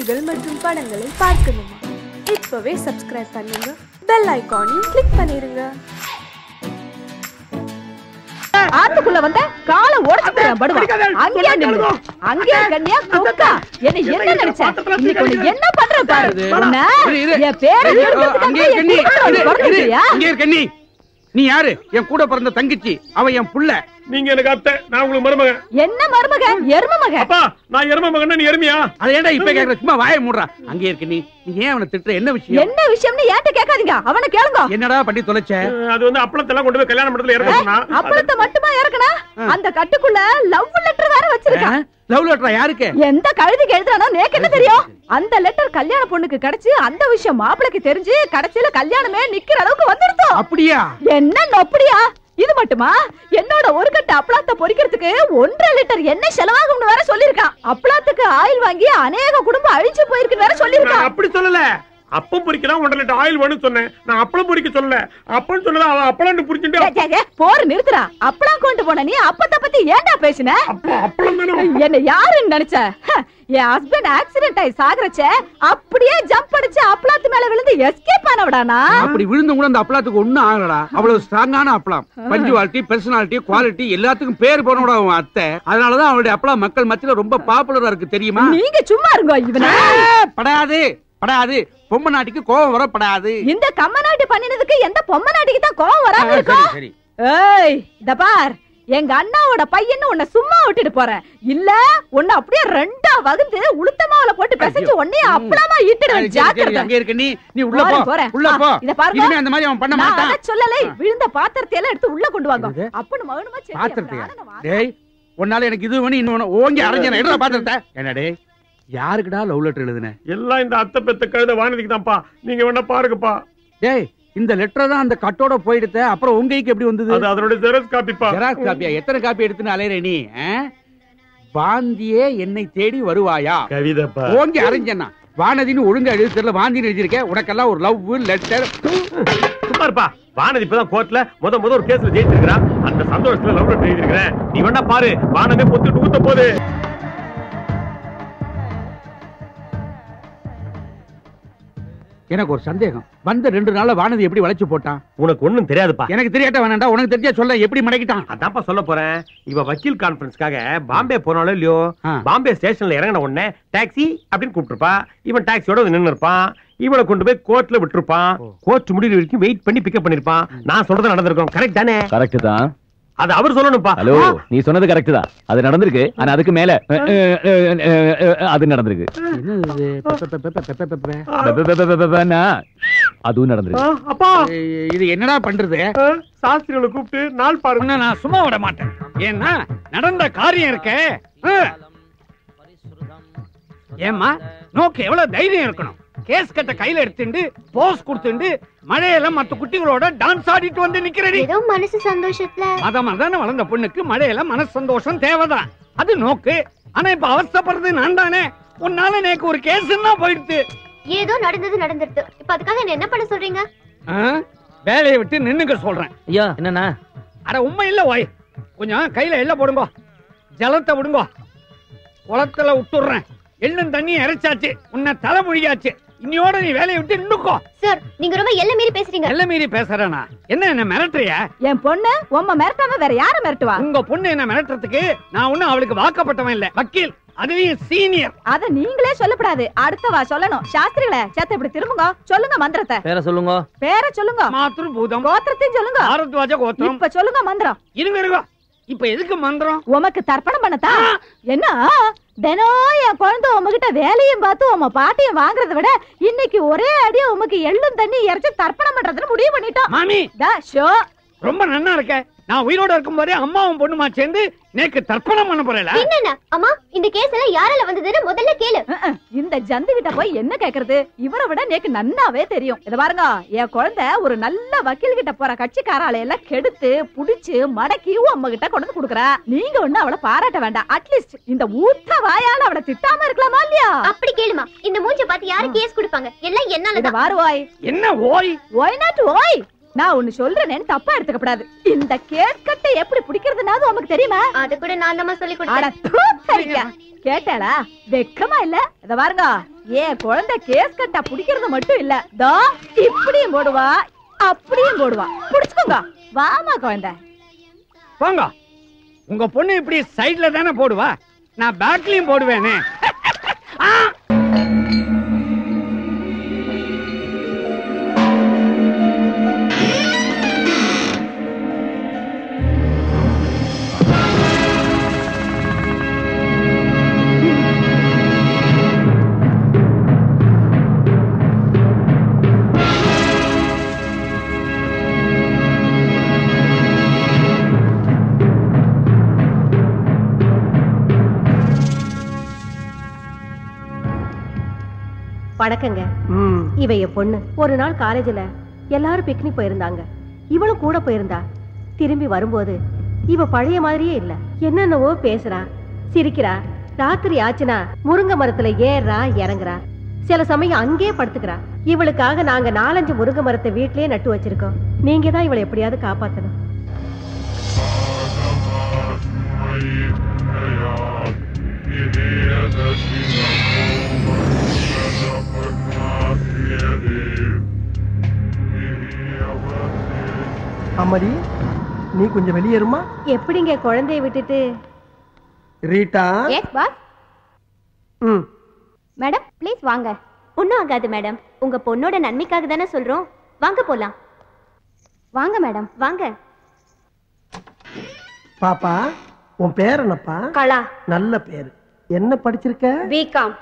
நிகழ்ச்சிகள் மற்றும் படங்களை பார்க்கணுமா? இப்பவே சப்ஸ்கிரைப் பண்ணுங்க, பெல் ஐகானையும் கிளிக் பண்ணிருங்க. ஆத்துக்குள்ள வந்த கால உடைச்சுறேன் படுவா. அங்கேயே நில்லு. அங்கேயே கண்ணியா கொக்கா. என்ன நினைச்ச? இன்னைக்கு உன்னை என்ன பண்ற பாரு. என் பேரை கண்ணி. நீ யாரு? என் கூட பிறந்த தங்கச்சி. அவ என் புள்ள. நீங்க எனக்கு அத்தை, நான் உங்களுக்கு மருமக. என்ன மருமக? எரும மக. அப்பா, நான் எரும மகன்னா நீ எருமையா? அத ஏன்டா இப்ப கேக்குற? சும்மா வாயை மூடுறா. அங்கே இருக்க நீ ஏன் அவனை திட்டுற? என்ன விஷயம்? என்ன விஷயம்னு ஏன்ட்ட கேட்காதீங்க, அவனை கேளுங்க. என்னடா பண்ணி தொலைச்ச? அது வந்து அப்பளத்தெல்லாம் கொண்டு போய் கல்யாண மண்டபத்துல இறக்க சொன்னா. அப்பளத்தை மட்டுமா இறக்கனா? அந்த கட்டுக்குள்ள லவ் லெட்டர் வேற வச்சிருக்கான். லவ் லெட்டரா? யாருக்கு? எந்த கழுதிக்கு எழுதுறானோ நேக்கு என்ன தெரியும்? அந்த லெட்டர் கல்யாண பொண்ணுக்கு கிடைச்சு அந்த விஷயம் மாப்பிளைக்கு தெரிஞ்சு கடைசியில கல்யாணமே நிக்கிற அளவுக்கு வந்துடுதோ. அப்படியா? என்ன அப்படியா? இது மட்டுமா? என்னோட ஒரு கட்டு அப்பளத்தை பொரிக்கிறதுக்கு 1.5 லிட்டர் எண்ணெய் செலவாகும்னு வேற சொல்லிருக்கான். அப்பளத்துக்கு ஆயில் வாங்கி அநேக குடும்பம் அழிஞ்சு போயிருக்குன்னு வேற சொல்லிருக்கான். அப்படி சொல்லல. அப்பம் பொரிக்கலாம் 1.5 லிட்டர் ஆயில் வேணும்னு சொன்னேன். நான் அப்பளம் பொரிக்க சொல்லல. அப்பம் சொன்னதா அவ அப்பளம் புரிஞ்சுட்டு போற நிறுத்துறா. அப்பளம் கொண்டு போன நீ அப்பத்தை பத்தி ஏன்டா பேசின? அப்பளம் தானே. என்ன யாருன்னு நினைச்ச? என் ஹஸ்பண்ட் ஆக்சிடென்ட் ஆயி சாகறச்ச அப்படியே ஜம்ப் அடிச்சு அப்பளத்து மேல விழுந்து எஸ்கேப் ஆனவடானா? அப்படி விழுந்து கூட அந்த அப்பளத்துக்கு ஒண்ணும் ஆகலடா. அவ்வளவு ஸ்ட்ராங்கான அப்பளம். பஞ்சுவாலிட்டி, பர்சனாலிட்டி, குவாலிட்டி எல்லாத்துக்கும் பேர் போனோட அவன் அத்தை. அதனாலதான் அவளுடைய அப்பளம் மக்கள் மத்தியில ரொம்ப பாப்புலரா இருக்கு, தெரியுமா? நீங்க சும்மா இருங்க. இவன படாது படாது. பொம்மை நாட்டிக்கு கோவம் வரப்படாது. இந்த கம்ம நாட்டி பண்ணினதுக்கு எந்த பொம்மை நாட்டிக்கு தான் கோவம் வராம இருக்கும்? சரி. ஏய் இத பார், எங்க அண்ணாவோட பையன்னு உன்னை சும்மா விட்டுட்டு போறேன். இல்ல உன்னை அப்படியே ரெண்டா வகுந்து உளுத்தமாவுல போட்டு பிசைச்சு உன்னைய அப்பளமா ஈட்டுடுவேன். ஜாக்கிரதை. அங்க இருக்க நீ உள்ள போ. உள்ள போ. இத பாருங்க, இனிமே அந்த மாதிரி அவன் பண்ண மாட்டான். நான் சொல்லலை. விழுந்த பாத்திரத்தை எல்லாம் எடுத்து உள்ள கொண்டு வாங்க. அப்பன்னு மகனுமா சரி. பாத்திரத்தையா? டேய், உன்னால எனக்கு இது வேணும் இன்னொன்னு ஓங்கி அரைஞ்சன. எடுடா பாத்திரத்தை. என்ன டேய், யாருக்குடா லவ் லெட்டர் எழுதுன? எல்லாம் இந்த அத்தை பெத்த கழுத வானதிக்கு தான்ப்பா. நீங்க வேணா பாருங்கப்பா. டேய், இந்த லெட்டர் தான் அந்த கட்டோட போயிடுத்த. அப்புறம் உங்க கைக்கு எப்படி வந்தது? அது அதோட ஜெராக்ஸ் காப்பிப்பா. ஜெராக்ஸ் காப்பியா? எத்தனை காப்பி எடுத்துன்னு அலையற நீ? வாந்தியே என்னை தேடி வருவாயா? கவிதைப்பா. ஓங்கி அரைஞ்சனா. வானதின்னு ஒழுங்கா எழுதி தெரியல, வாந்தின்னு எழுதிருக்க. உனக்கெல்லாம் ஒரு லவ் லெட்டர். சும்மா இருப்பா. வானதி இப்பதான் கோர்ட்ல முத ஒரு கேஸ்ல ஜெயிச்சிருக்கான். அந்த சந்தோஷத்துல லவ் லெட்டர் எழுதிருக்கிறேன். நீ வேணா பாரு. வானமே பொத்துட்டு ஊத்த போகுது. எனக்கு ஒரு சந்தேகம். வந்த 2 நாள்ல வானதி எப்படி வளைச்சு போட்டான்? உனக்கு ஒண்ணும் தெரியாதுப்பா. எனக்கு தெரியாட்ட வேணாண்டா. உனக்கு தெரிஞ்சா சொல்ல. எப்படி மடக்கிட்டான்? அதான்ப்பா சொல்ல போறேன். இவ வக்கீல் கான்பரன்ஸ்க்காக பாம்பே போனாலும் இல்லையோ, பாம்பே ஸ்டேஷன்ல இறங்கின உடனே டாக்ஸி அப்படின்னு கூப்பிட்டுருப்பா. இவன் டாக்ஸியோட நின்று இருப்பான். இவளை கொண்டு போய் கோர்ட்ல விட்டுருப்பான். கோர்ட் முடிவு வரைக்கும் வெயிட் பண்ணி பிக்கப் பண்ணிருப்பான். நான் சொல்றது நடந்திருக்கும். கரெக்ட் தானே? கரெக்ட் தான். அது அவர் சொல்லணும்ப்பா. ஹலோ, நீ சொன்னது கரெக்ட் தான். அது நடந்திருக்கு. ஆனா அதுக்கு மேல அது நடந்திருக்கு. அதுவும் நடந்திருக்கு. அப்பா, இது என்னடா பண்றது? சாஸ்திரிகளை கூப்பிட்டு நாள் பாருங்க. நான் சும்மா விட மாட்டேன். ஏன்னா நடந்த காரியம் இருக்க. ஏமா நோக்கு எவ்வளவு தைரியம் இருக்கணும்? கேஸ் கட்ட கையில எடுத்துட்டு போஸ் கொடுத்துட்டு மழையில மத்த குட்டிகளோட டான்ஸ் ஆடிட்டு வந்து நிக்கிறடி. ஏதோ மனசு சந்தோஷத்துல அதான் வளர்ந்த பொண்ணுக்கு மழையில மனசு சந்தோஷம் தேவைதான். அது நோக்கு. ஆனா இப்ப அவஸ்தைப்படுறது நான் தானே. உன்னால நேக்கு ஒரு கேஸ்ன்னா போயிடுது. ஏதோ நடந்துருது. இப்ப அதுக்காக என்ன பண்ண சொல்றீங்க? வேலையை விட்டு நின்னுக்க சொல்றேன். ஐயா என்னன்னா? அட உண்மை இல்ல ஓய். கொஞ்சம் கையில எள்ள போடுங்க. ஜலத்தை விடுங்க. குளத்துல விட்டுறேன். எள்ளும் தண்ணி இறைச்சாச்சு. உன்னை தலை முழியாச்சு. இன்னையோட நீ வேலையை விட்டு நின்னுக்கோ. சார், நீங்க ரொம்ப எல்லை மீறி பேசுறீங்க. எல்லை மீறி பேசுறேனா? என்ன மிரட்டுறியா? என் பொண்ணு உம்மை மிரட்டாம வேற யாரை மிரட்டுவா? உங்க பொண்ணு என்ன மிரட்டுறதுக்கு நான் ஒண்ணும் அவளுக்கு வாக்கப்பட்டவன் இல்ல. வக்கீல், அதுலயும் சீனியர். அத நீங்களே சொல்லப்படாது. அடுத்தவா சொல்லணும். சாஸ்திரிகளே, சேத்த இப்படி திரும்புங்க. சொல்லுங்க மந்திரத்தை. பேரை சொல்லுங்க. பேரை சொல்லுங்க. மாத்ரு பூதம். கோத்திரத்தையும் சொல்லுங்க. பாரத்வாஜ கோத்திரம். இப்ப சொல்லுங்க மந்திரம். இருங்க. இப்ப எதுக்கு மந்திரம்? உமக்கு தர்ப்பணம் பண்ணத்தா? என்ன தினம் என் குழந்தை உமகிட்ட வேலையும் பார்த்து உம பாட்டியும் வாங்குறத விட இன்னைக்கு ஒரே அடியா உமக்கு எள்ளும் தண்ணி இறைச்சி தர்ப்பணம் பண்றதுன்னு முடிவு பண்ணிட்டோம். மாமி, ஷோ ரொம்ப நன்னா இருக்க. நான் உயிரோட இருக்கும் போதே அம்மாவும் பொண்ணுமா சேர்ந்து நேக்கு தர்ப்பணம் பண்ண போறேல. என்னன்னா அம்மா, இந்த கேஸ் எல்லாம் யாரால வந்ததுன்னு முதல்ல கேளு. இந்த ஜந்து கிட்ட போய் என்ன கேக்குறது? இவரை விட நேக்கு நன்னாவே தெரியும். இத பாருங்க, என் குழந்தை ஒரு நல்ல வக்கீல் கிட்ட போற கட்சிக்காரால எல்லாம் கெடுத்து புடிச்சு மடக்கி அம்மா கிட்ட கொண்டு கொடுக்குறா. நீங்க ஒண்ணு அவளை பாராட்ட வேண்டாம். அட்லீஸ்ட் இந்த ஊத்த வாயால அவளை திட்டாம இருக்கலாமா இல்லையா? அப்படி கேளுமா. இந்த மூஞ்ச பார்த்து யாரு கேஸ் கொடுப்பாங்க? எல்லாம் என்னால. இத பாரு ஓய். என்ன ஓய்? ஒய் நாட் ஓய். நான் ஒண்ணு சொல்றேன்னு தப்பா எடுத்துக்கப்படாது. இந்த கேஸ் கட்டை எப்படி பிடிக்கிறதுனாவது உனக்கு தெரியுமா? அது கூட நான் தான் சொல்லி கொடுத்தேன். கேட்டாளா? வெக்கமா இல்ல? இத பாருங்க, ஏன் குழந்தை கேஸ் கட்டா பிடிக்கிறது மட்டும் இல்ல, தோ இப்படியும் போடுவா அப்படியும் போடுவா. பிடிச்சுக்கோங்க. வாமா குழந்தை. போங்க. உங்க பொண்ணு இப்படி சைடுல தானே போடுவா, நான் பேக்லயும் போடுவேனே. வணக்கங்க. இவ என் பொண்ணு. ஒரு நாள் காலேஜ்ல எல்லாரும் பிக்னிக் போயிருந்தாங்க, இவளும் கூட போயிருந்தா. திரும்பி வரும்போது இவ பழைய மாதிரியே இல்ல. என்னென்னவோ பேசுறா, சிரிக்கிறா. ராத்திரி ஆச்சுனா முருங்கை மரத்துல ஏறா இறங்குறா. சில சமயம் அங்கே படுத்துக்கிறா. இவளுக்காக நாங்க 4-5 முருங்கை மரத்தை வீட்லயே நட்டு வச்சிருக்கோம். நீங்க தான் இவளை எப்படியாவது காப்பாத்தணும். அம்மாடி, நீ கொஞ்சம் வெளியேறுமா? எப்படிங்க குழந்தைய விட்டுட்டு? Rita. Yes boss. Madam please வாங்க. ஒன்றும் ஆகாது மேடம், உங்க பொண்ணோட நன்மைக்காக தானே சொல்றோம். வாங்க போலாம். வாங்க மேடம் வாங்க. பாப்பா, உன் பேர் என்னப்பா? கலா. நல்ல பேரு. என்ன படிச்சிருக்க? பிகாம்.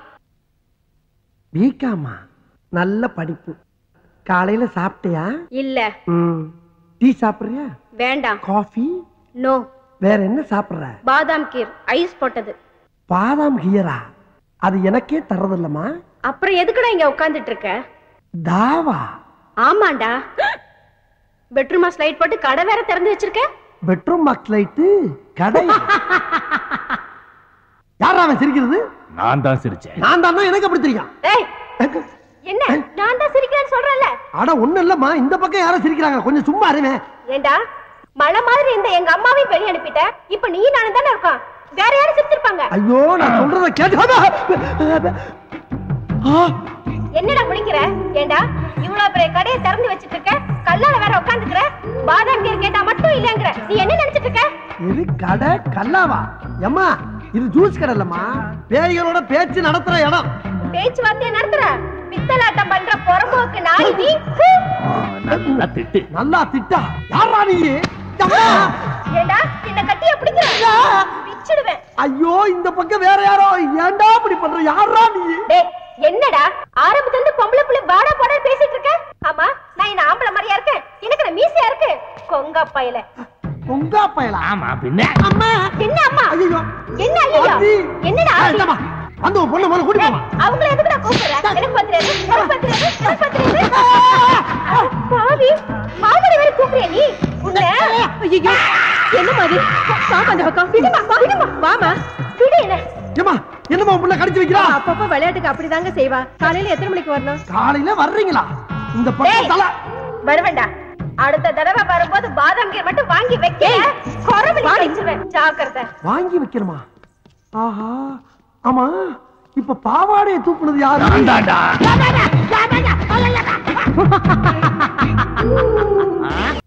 பிகாமா? நல்ல படிப்பு. காலையில சாப்பிட்டியா? இல்ல. டீ சாப்பிடுறியா? வேண்டாம். காஃபி? நோ. வேற என்ன சாப்பிடுற? பாதாம் கீர் ஐஸ் போட்டது. பாதாம் கீரா? அது எனக்கே தரதில்லமா. அப்புறம் எதுக்குடா இங்க உட்கார்ந்துட்டு இருக்க? தாவா? ஆமாண்டா. பெட்ரூமா ஸ்லைட் போட்டு கடை வேற திறந்து வச்சிருக்க. பெட்ரூம் மார்க் லைட்டு கடை? யாரா அவன் சிரிக்கிறது? நான் தான் சிரிச்சேன். நான் தான். எனக்கு அப்படி தெரியும். ஏய் என்ன நான் தான் சிரிக்கிறேன்னு சொல்றேன்ல? அட ஒண்ணு இல்லம்மா, இந்த பக்கம் யாரோ சிரிக்கிறாங்க, கொஞ்சம் சும்மா இருங்க. ஏண்டா மழை மாதிரி இந்த எங்க அம்மாவையும் வெளிய அனுப்பிட்ட, இப்ப நீ நானும் தானே இருக்கோம், வேற யாரும் சிரிச்சிருப்பாங்க. ஐயோ, நான் சொல்றத கேட்டு. என்னடா முடிக்கிற? ஏண்டா இவ்வளவு பெரிய கடையை திறந்து வச்சிட்டு இருக்க, கல்லால வேற உட்கார்ந்துக்கிற, பாதாம் கீர் கேட்டா மட்டும் இல்லங்கற, நீ என்ன நினைச்சிட்டு இருக்க? இது கடை கல்லாவா? அம்மா, இது ஜூஸ் கடை இல்லம்மா, பேய்களோட பேச்சு நடத்துற இடம். பேச்சுவார்த்தை நடத்துற பித்தலாட்டம் பண்ற பொறம்போக்கு நாய் நீ. நல்லா திட்டு. நல்லா திட்டா? யாரா நீ? ஏண்டா என்ன கட்டிய பிடிக்கிற? பிச்சிடுவேன். ஐயோ, இந்த பக்கம் வேற யாரோ. ஏண்டா இப்படி பண்ற? யாரா நீ? டேய் என்னடா ஆரம்பத்துல இருந்து பொம்பளை புள்ள வாடா போடா பேசிட்டு இருக்க? ஆமா, நான் என்ன ஆம்பளை மாதிரியா இருக்கேன்? எனக்கு மீசையா இருக்கு. கொங்கா பயல. கொங்கா பயல? ஆமா பின்ன. அம்மா என்ன அம்மா? ஐயோ என்ன ஐயோ? என்னடா இல்லம்மா, அந்த பொண்ணு மேல கூட்டி போமா. அவங்கள எதுக்குடா கூப்பிடுற? எனக்கு பத்திரது, எனக்கு பத்திரது, எனக்கு பத்திரது. பாவி, மாவடி வேற கூப்பிடுற நீ? உன்ன ஐயோ, என்ன மாதிரி? வாமா அந்த பக்கம். விடுமா, விடுமா. வாமா. விடு என்ன? ஏமா, என்னமா புள்ள கடிச்சு வைக்கிறா? அப்பப்ப விளையாட்டுக்கு அப்படிதாங்க செய்வா. காலையில எத்தனை மணிக்கு வரணும்? காலையில வர்றீங்களா? இந்த பக்கம் தல வருவேண்டா. அடுத்த தடவை வரும்போது பாதாம் கீர் மட்டும் வாங்கி வைக்க. கொரவலி அடிச்சிடுவேன், ஜாக்கிரதை. வாங்கி வைக்கணுமா? ஆஹா, ஆமா, இப்ப பாவாடையை தூக்குனது யாரு?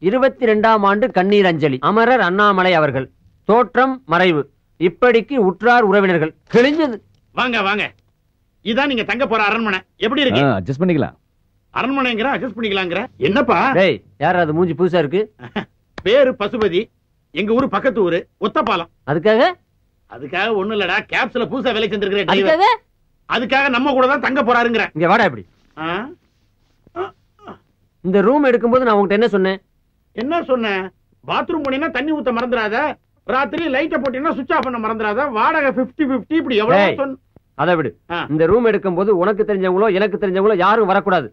22ஆம் ஆண்டு கண்ணீர் அஞ்சலி. அமரர் அண்ணாமலை அவர்கள். தோற்றம் மறைவு. இப்படிக்கு உற்றார் உறவினர்கள். கிழிஞ்சது. வாங்க வாங்க, இதான் நீங்க தங்க போற அரண்மனை. எப்படி இருக்கு? அட்ஜஸ்ட் பண்ணிக்கலாம். அரண்மனைங்கிற அட்ஜஸ்ட் பண்ணிக்கலாங்கிற என்னப்பா? டேய், யார் அது மூஞ்சி புதுசா இருக்கு? பேரு பசுபதி. எங்க ஊரு பக்கத்து ஊரு ஒத்தப்பாலம். அதுக்காக ஒண்ணு இல்லடா, கேப்ஸ்ல புதுசா வேலை செஞ்சிருக்கிற. அதுக்காக நம்ம கூட தான் தங்க போறாருங்கிற. இங்க வாடா. இப்படி இந்த ரூம் எடுக்கும்போது நான் உங்ககிட்ட என்ன சொன்னேன்? என்ன சொன்னேன்? பாத்ரூம் போனீங்கன்னா தண்ணி ஊத்த மறந்துடாத, ராத்திரி லைட்ட போட்டீங்கன்னா சுவிட்ச் ஆஃப் பண்ண மறந்துடாத, வாடகை 50-50 இப்படி எவ்வளவு சொன்ன. அதை விடு. இந்த ரூம் எடுக்கும்போது உனக்கு தெரிஞ்சவங்களோ எனக்கு தெரிஞ்சவங்களோ யாரும் வரக்கூடாது.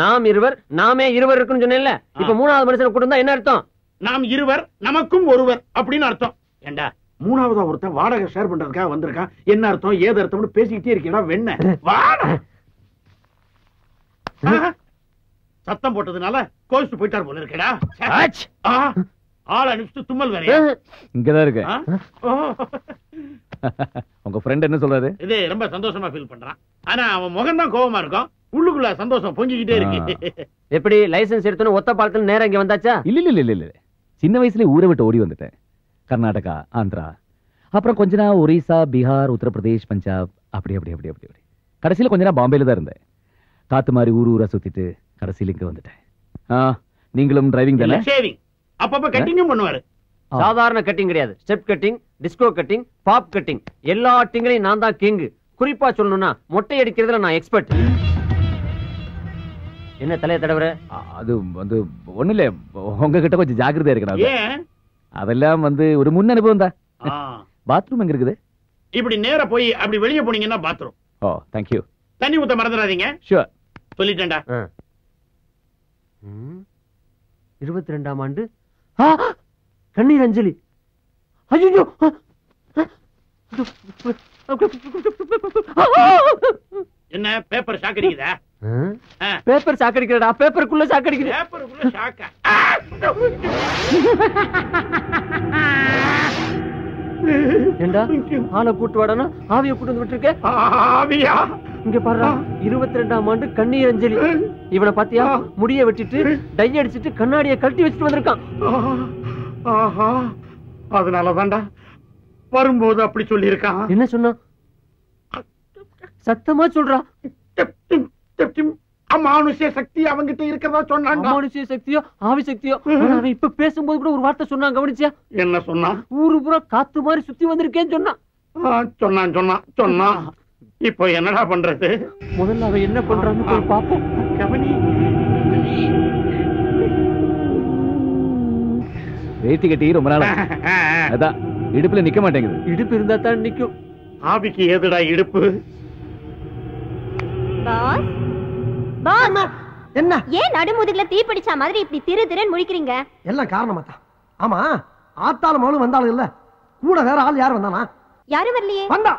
நாம் இருவர், நாமே இருவர் இருக்குன்னு சொன்னேன்ல. இப்ப மூணாவது மனுஷனை கூட்டு வந்தா என்ன அர்த்தம்? நாம் இருவர் நமக்கும் ஒருவர் அப்படின்னு அர்த்தம். ஏண்டா மூணாவதா ஒருத்தன் வாடகை ஷேர் பண்றதுக்காக வந்திருக்கான். என்ன அர்த்தம் ஏது அர்த்தம்னு பேசிக்கிட்டே இருக்கீங்களா? வெண்ண வாட சத்தம் போட்டதுனால கோவிச்சு போயிட்டார் போல இருக்கடா. ஆள் அனுப்பிச்சு தும்மல் வேற இங்கதான் இருக்கு. உங்க ஃப்ரெண்ட் என்ன சொல்றாரு? இது ரொம்ப சந்தோஷமா ஃபீல் பண்றான். ஆனா அவன் முகம் தான் கோவமா இருக்கும், உள்ளுக்குள்ள சந்தோஷம் பொங்கிக்கிட்டே இருக்கு. எப்படி லைசென்ஸ் எடுத்தோன்னு ஒத்த பாலத்துல நேரம் இங்க வந்தாச்சா? இல்ல சின்ன வயசுல ஊரை விட்டு ஓடி வந்துட்டேன். கர்நாடகா, ஆந்திரா, அப்புறம் கொஞ்ச நாள் ஒரிசா, பீகார், உத்தரப்பிரதேஷ், பஞ்சாப், அப்படி கடைசியில கொஞ்ச நாள் பாம்பேல தான் இருந்தேன். காத்து மாதிரி ஊரா சுத்திட்டு கடைசியில இங்க வந்துட்டேன். நீங்களும் டிரைவிங் தானே? ஷேவிங் அப்பப்ப கட்டிங்கும் பண்ணுவாரு. சாதாரண கட்டிங் கிடையாது, step cutting, disco cutting, bob cutting, எல்லா கட்டிங்லயும் நான் தான் கிங். குறிப்பா சொல்லணும்னா மொட்டை அடிக்கிறதுல நான் எக்ஸ்பர்ட். என்ன தலைய தடவுற? அது வந்து ஒண்ணு இல்ல, உங்ககிட்ட கொஞ்சம் ஜாக்கிரதையா இருக்கணும். அதெல்லாம் வந்து ஒரு முன் அனுபவம் தான். பாத்ரூம் எங்க இருக்குது? இப்படி நேரா போய் அப்படி வெளியே போனீங்கன்னா பாத்ரூம். O, thank you. தண்ணி ஊத்த மறந்துடாதீங்க. ஷூர். சொல்லிட்டேன்டா. 22ஆம் ஆண்டு கண்ணீர் அஞ்சலி. ஐயோ, என்ன பேப்பர் ஷாக் அடிக்குதா? பேப்பர் ஷாக் அடிக்கிறடா. பேப்பருக்குள்ள ஷாக் அடிக்குது. பேப்பருக்குள்ள ஷாக்கா? ஏண்டா ஆளை கூட்டு வாடனா ஆவிய கூட்டு வந்து விட்டுருக்க? ஆவியா? இங்க பாருடா, 22ஆம் ஆண்டு கண்ணீர் அஞ்சலி. இவனை பாத்தியா? முடிய வெட்டிட்டு டை அடிச்சிட்டு கண்ணாடியை கழட்டி வச்சுட்டு வந்திருக்கான். அதனாலதான்டா வரும்போது அப்படி சொல்லி இருக்கான். என்ன சொன்னா? சத்தமா சொல்றா. அமானுஷ்ய சக்தி அவங்கிட்ட இருக்கிறதா சொன்னாங்க. அமானுஷ்ய சக்தியோ ஆவி சக்தியோ? அவன் இப்ப பேசும்போது கூட ஒரு வார்த்தை சொன்னான், கவனிச்சியா? என்ன சொன்னா? ஊரு பூரா காத்து மாதிரி சுத்தி வந்திருக்கேன்னு சொன்னான். சொன்னான். இப்போ என்னடா பண்றது? முதல்ல அவன் என்ன பண்றான்னு போய் பாப்போம். கவனி. வேட்டி கட்டி ரொம்ப நாள் அதான் இடுப்புல நிக்க மாட்டேங்குது. இடுப்பு இருந்தா தான் நிக்கும். ஆவிக்கு ஏதுடா இடுப்பு? என்ன ஏன் நடுமுதுகுல தீ பிடிச்ச மாதிரி இப்படி திரு திருன்னு முழிக்கிறீங்க? எல்லாம் காரணமா தான். ஆமா, ஆத்தாலும் மகளும் வந்தாலும் இல்ல, கூட வேற ஆள் யார் வந்தானா? யாரும் வரலையே. வந்தா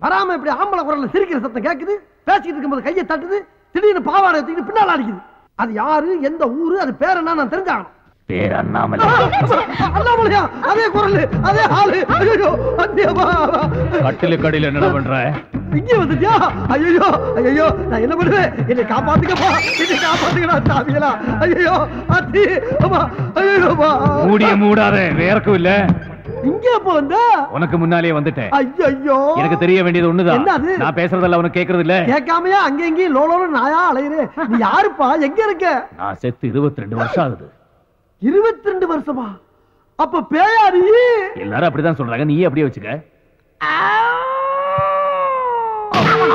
வராம இப்படி ஆம்பளை குரல்ல சிரிக்கிற சத்தம் கேக்குது. பேசிக்கிட்டு இருக்கும்போது கையை தட்டுது, திடீர்னு பாவாடை எடுத்துக்கிட்டு பின்னால அடிக்குது. அது யாரு, எந்த ஊரு, அது பேர் என்ன நான் தெரிஞ்சாகணும். பேர் அண்ணாமலை. அண்ணாமலையா? அதே குரல், அதே ஆளு. ஐயோ, கட்டில கடையில என்ன பண்ற? இங்கே வந்துட்டியா? ஐயோ, நான் என்ன பண்ணுவேன்? என்னை காப்பாத்துக்கப்பா, என்னை காப்பாத்துக்கடா சாமிகளா. ஐயோ அத்தி, அம்மா, ஐயோப்பா. மூடாத, வேறக்கும் இல்ல. இங்க எப்ப வந்த? உனக்கு முன்னாலே வந்துட்டேன். ஐயோ, எனக்கு தெரிய வேண்டியது ஒண்ணுதான். நான் பேசுறதெல்லாம் உனக்கு கேக்குறது இல்ல. கேட்காமையா அங்க எங்கேயும் லோலோன்னு நாயா அலையுறே? நீ யாருப்பா? எங்க இருக்க? நான் செத்து 22 வருஷம் ஆகுது. 22 வருஷமா? அப்ப பேயாரி? எல்லாரும் அப்படிதான் சொல்றாங்க, நீயே அப்படியே வச்சுக்க.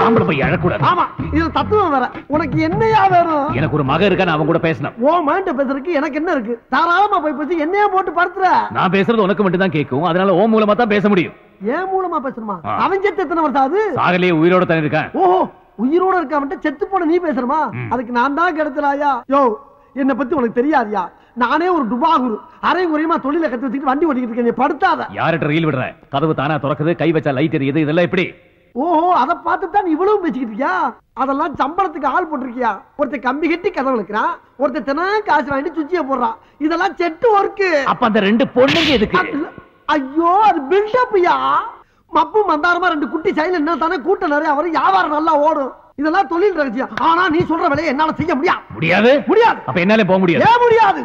ஆம்பளை போய் அழக்கூடாது. ஆமா, இது தத்துவம் வேற. உனக்கு என்னையா வேணும்? எனக்கு ஒரு மகன் இருக்கா, நான் அவன் கூட பேசணும். ஓ மகன்ட்ட பேசுறதுக்கு எனக்கு என்ன இருக்கு? தாராளமா போய் பேசி என்னையா போட்டு படுத்துற. நான் பேசுறது உனக்கு மட்டும் தான் கேட்கும், அதனால ஓ மூலமா தான் பேச முடியும். ஏன் மூலமா பேசணுமா? அவன் செத்து எத்தனை வருஷம் ஆகுது? சாகலையே, உயிரோட தான் இருக்கான். ஓஹோ, உயிரோட இருக்காம செத்து போன நீ பேசணுமா? அதுக்கு நான் தான் கிடைச்சலாயா? யோ, என்ன பத்தி உனக்கு தெரியாதியா? நானே ஒரு டுபாகுரு, அரை குறையுமா தொழில கத்து வச்சுட்டு வண்டி ஓட்டிக்கிட்டு இருக்கேன். படுத்தாத. யார்கிட்ட ரயில் விடுற? கதவு தானா திறக்குது, கை வச்சா லைட் எரியுது, இதெல்லாம் எப்படி? ஓஹோ, அதை பார்த்துதான் இவ்வளவு பேசிக்கிட்டு இருக்கியா? அதெல்லாம் சம்பளத்துக்கு ஆள் போட்டிருக்கியா? ஒருத்தர் கம்பி கட்டி கதவு இருக்கிறான், ஒருத்தர் தினம் காசு வாங்கிட்டு சுச்சிய போடுறான். இதெல்லாம் செட்டு ஒர்க்கு. அப்ப அந்த 2 பொண்ணுங்க எதுக்கு? ஐயோ, அது பில்டப்யா. மப்பு மந்தாரமா 2 குட்டி சைல என்ன தானே கூட்டம் நிறைய வரும், வியாபாரம் நல்லா ஓடும். இதெல்லாம் தொழில் ரகசியம். ஆனா நீ சொல்ற வேலையை என்னால செய்ய முடியாது. அப்ப என்னால போக முடியாது. ஏன் முடியாது?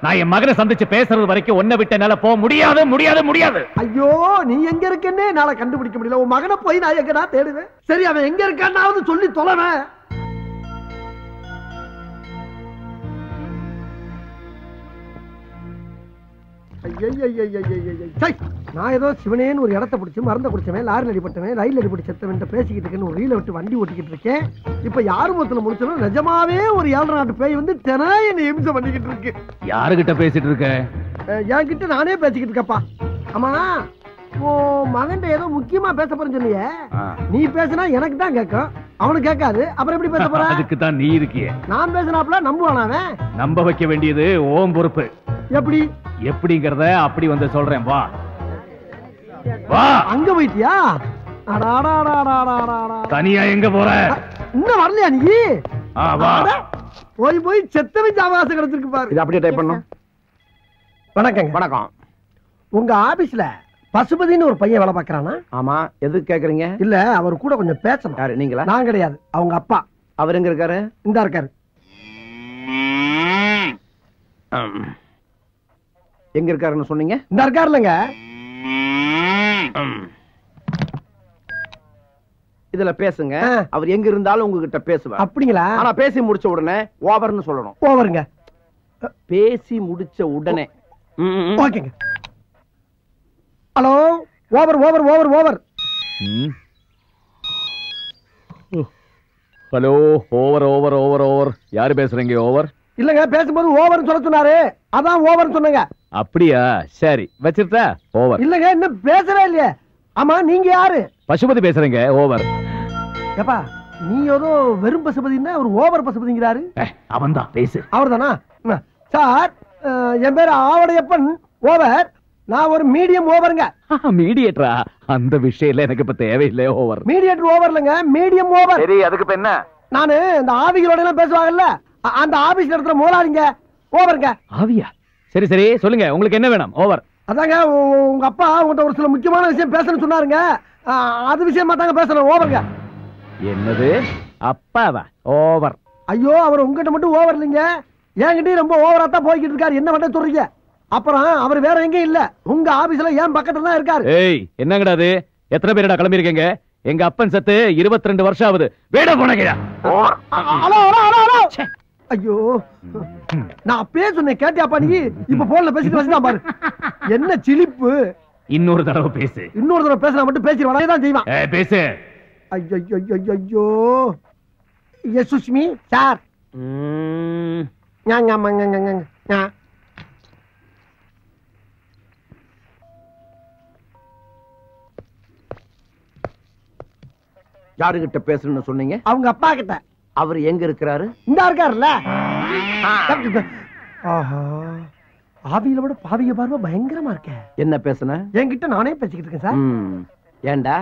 நான் என் மகனை சந்திச்சு பேசுறது வரைக்கும் ஒன்ன விட்டு என்னால போக முடியாது. ஐயோ, நீ எங்க இருக்கன்னே என்னால கண்டுபிடிக்க முடியல. உன் மகனை போய் நான் எங்கடா தேடுவேன்? சரி, அவன் எங்க இருக்கான்னாவது சொல்லி தொலைவேன். நான் ஏதோ சிவனேன்னு ஒரு இடத்த பிடிச்சி மறந்த குடிச்சவன், லாரில் அடிபட்டவன், ரயில் அடிபட்டு செத்தவன் பேசிக்கிட்டு இருக்கேன்னு ஒரு ரீல விட்டு வண்டி ஓட்டிக்கிட்டு இருக்கேன். இப்ப யாரு மொத்தத்துல முடிச்சாலும் நிஜமாவே ஒரு 7 நாட்டு பேய் வந்து தினம் என்ன இம்சை பண்ணிக்கிட்டு இருக்கு. யாருகிட்ட பேசிட்டு இருக்க? என்கிட்ட நானே பேசிக்கிட்டு இருக்கப்பா. ஆமா, மகன் ஏதோ முக்கியமா பேச போறேன்னு சொன்னியே, நீ பேசினா எனக்கு தான் கேட்கும், அவனுக்கு கேட்காது. அப்புறம் எப்படி பேச போற? அதுக்கு தான் நீ இருக்கியே. நான் பேசினாப்ல நம்புவானா? நம்ப வைக்க வேண்டியது ஓம் பொறுப்பு. எப்படி எப்படிங்கறத அப்படி வந்து சொல்றேன். வா வா. அங்க போயிட்டியா? தனியா எங்க போற? இன்னும் வரலையா நீ? வா. போய் போய் செத்தவன் அவகாசம் கிடைச்சிருக்கு பாரு. இது அப்படியே டைப் பண்ணும். வணக்கங்க. வணக்கம். உங்க ஆபீஸ்ல பசுபதினு ஒரு பையன் வேலை பாக்குறானா? ஆமா, எதுக்கு கேக்குறீங்க? இல்ல, அவர் கூட கொஞ்சம் பேசணும். யாரு, நீங்களா? நான் கிடையாது, அவங்க அப்பா. அவர் எங்க இருக்காரு? இந்தா இருக்காரு. எங்க இருக்காருன்னு சொன்னீங்க? இந்த இருக்காருலங்க. இதுல பேசுங்க. அவர் எங்க இருந்தாலும் உங்ககிட்ட பேசுவார். அப்படிங்களா? ஆனா பேசி முடிச்ச உடனே ஓவர்னு சொல்லணும். ஓவருங்க. பேசி முடிச்ச உடனே. ஓகேங்க. Hello, over over over over. Hello, over over over over. யாரு பேசுறீங்க? ஓவர் இல்லங்க, பேசும்போது ஓவர்னு சொல்ல சொன்னாரு, அதான் ஓவர்னு சொன்னங்க. அப்படியா? சரி, வச்சிருட்டா? ஓவர். இல்லங்க, இன்னும் பேசவே இல்லையே. ஆமா, நீங்க யாரு? பசுபதி பேசுறீங்க. ஓவர். ஏப்பா, நீ ஏதோ வெறும் பசுபதினா ஒரு ஓவர் பசுபதிங்கிறாரு. அவன் தான் பேசு. அவர் தானா? சார், என் பேரு ஆவடையப்பன். ஓவர். நான் ஒரு மீடியம் ஓவருங்க. மீடியேட்டரா? அந்த விஷயம் எனக்கு இப்ப தேவையில்லை. ஓவர். மீடியேட்டர் ஓவர் இல்லங்க, மீடியம் ஓவர். சரி, அதுக்கு இப்ப என்ன? நானு இந்த ஆவிகளோட எல்லாம் பேசுவாங்கல்ல, அந்த ஆபீஸ் நடத்துற முதலாளிங்க. ஓவருங்க. ஆவியா? சரி சரி, சொல்லுங்க, உங்களுக்கு என்ன வேணும்? ஓவர். அதாங்க, உங்க அப்பா உங்கள்கிட்ட ஒரு சில முக்கியமான விஷயம் பேசணும்னு சொன்னாருங்க. அது விஷயமா தாங்க பேசணும். ஓவருங்க. என்னது? அப்பாவா? ஓவர். ஐயோ, அவர் உங்ககிட்ட மட்டும் ஓவர் இல்லைங்க, என்கிட்டயும் ரொம்ப ஓவரா தான் போய்கிட்டு இருக்காரு. என்ன பண்ண சொல்றீங்க? அப்புறம் அவர் வேற எங்கேயும் இல்ல, உங்க ஆபீஸ்ல ஏன் பக்கத்துல தான் இருக்காரு. ஏய், என்னங்கடா அது? எத்தனை பேரடா கிளம்பி இருக்கீங்க? எங்க அப்பன் சத்து 22 வருஷம் ஆகுது. வேட போனங்கயா. Hello hello hello hello. ஐயோ, நான் அப்பயே சொன்னேன், கேட்டியாப்பா நீ? இப்ப போன்ல பேசிட்டு வச்சுதான் பாரு. என்ன சிலிப்பு. இன்னொரு தடவை பேசு. இன்னொரு தடவை பேசினா மட்டும் பேசிடுவான் தான் செய்வான். பேசு. ஐயோ ஐயோ ஐயோ. Yes Sushmi sir. யாருகிட்ட பேசணும்னு சொன்னீங்க? அவங்க அப்பா கிட்ட. அவர் எங்க இருக்கிறாரு? இந்த இருக்காருல்ல. ஆஹா, ஆவியில விட பாவிய பார்வை பயங்கரமா இருக்க. என்ன பேசுன? என்கிட்ட நானே பேசிக்கிட்டு இருக்கேன் சார். ஏண்டா,